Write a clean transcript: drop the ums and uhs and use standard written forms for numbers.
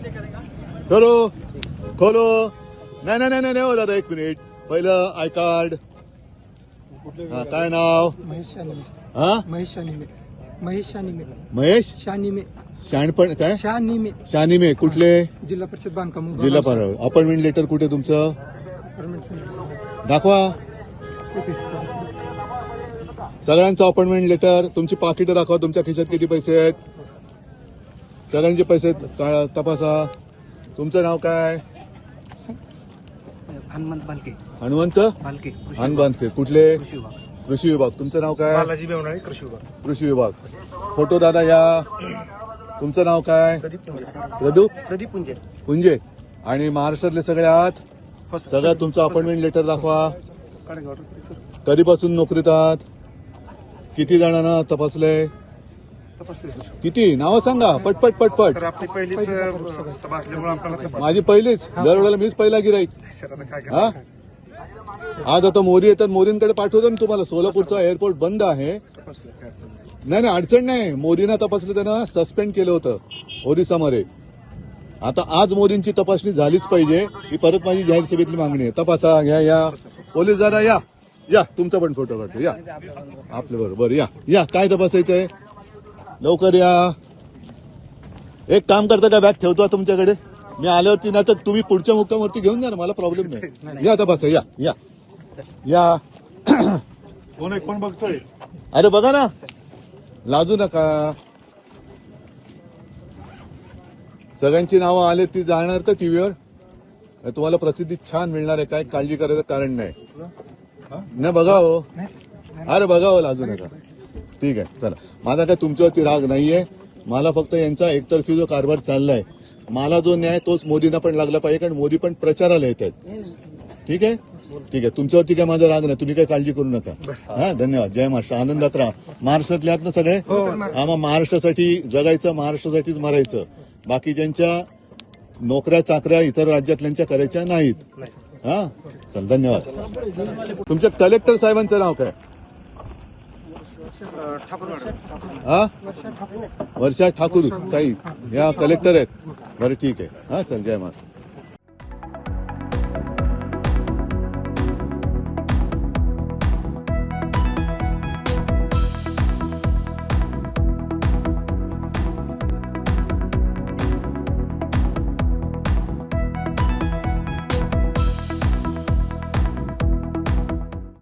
करो खोलो. नाही नाही नाही नाही हो दादा, एक मिनिट. पहिलं आय कार्ड. हा, काय नाव? महेश शानिमे. हा, महेश शानिमे. महेश शानिमे. महेश शानिमे. शाणपण काय? शानिमे. शानिमे. कुठले? जिल्हा परिषद बांधकाम. जिल्हा पार. अपॉइंटमेंट लेटर कुठे तुमचं? दाखवा सगळ्यांचं अपॉइंटमेंट लेटर. तुमची पाकिटं दाखवा. तुमच्या खिशात किती पैसे आहेत? सगळ्यांचे पैसे तपासा. तुमचं नाव काय? हनुमंत बालके. हनुमंत बालके. हनुमंत. कुठले? कृषी विभाग. तुमचं नाव काय? बालाजी बेवणाळे, कृषी विभाग. कृषी विभाग. फोटो दादा या. तुमचं नाव काय? प्रदीप पुंजे. पुंजे. आणि महाराष्ट्रातले सगळे आहात? सगळ्यात तुमचं अपॉइंटमेंट लेटर दाखवा. कधीपासून नोकरीत आहात? किती जणांना तपासलंय? किती? नावं सांगा पटपट पटपट. माझी पहिलीच. दरवेळेला मीच पहिला गिराईक. हा, आज आता मोदी येतात, मोदींकडे पाठवतो ना तुम्हाला. सोलापूरचा एअरपोर्ट बंद आहे. नाही नाही, अडचण नाही. मोदींना तपासलं, त्यांना सस्पेंड केलं होतं ओरिसामध्ये. आता आज मोदींची तपासणी झालीच पाहिजे, ही परत माझी जाहीर सभेतली मागणी आहे. तपासा. या या पोलीस दादा या या. तुमचा पण फोटो काढतो. या आपल्या बरोबर. या या. काय तपासायचंय? लवकर या. एक काम करता का, बॅग ठेवतो तुमच्याकडे. मी आल्यावरती ना तर तुम्ही पुढच्या मुक्कामावरती घेऊन जा ना, मला प्रॉब्लेम नाही. या तपासा. या या या. कोण बघतोय? अरे बघा ना, लाजू नका. सगळ्यांची नावं आले ती जाणार तर टीव्हीवर. तुम्हाला प्रसिद्धी छान मिळणार आहे, काय काळजी करायचं कारण नाही. नाही बघा हो. अरे बघा हो, लाजू नका. ठीक आहे, चला. माझा काय तुमच्यावरती राग नाहीये. मला फक्त यांचा एकतर्फी जो कारभार चाललाय, मला जो न्याय तोच मोदींना पण लागला पाहिजे, कारण मोदी पण प्रचाराला येत आहेत. ठीक आहे, ठीक आहे. तुमच्यावरती काय माझा राग नाही, तुम्ही काय काळजी करू नका. हा, धन्यवाद. जय महाराष्ट्र. आनंदात राहा. महाराष्ट्रातले आहात ना सगळे? हा, मग महाराष्ट्रासाठी जगायचं, महाराष्ट्रासाठीच मरायचं. बाकीच्यांच्या नोकऱ्या चाकऱ्या इतर राज्यातल्यांच्या करायच्या नाहीत. हा, चल, धन्यवाद. तुमच्या कलेक्टर साहेबांचं नाव काय? हा, वर्षा ठाकूर ताई या कलेक्टर आहेत. बरं, ठीक आहे. हा, चल, जय महाराष्ट्र.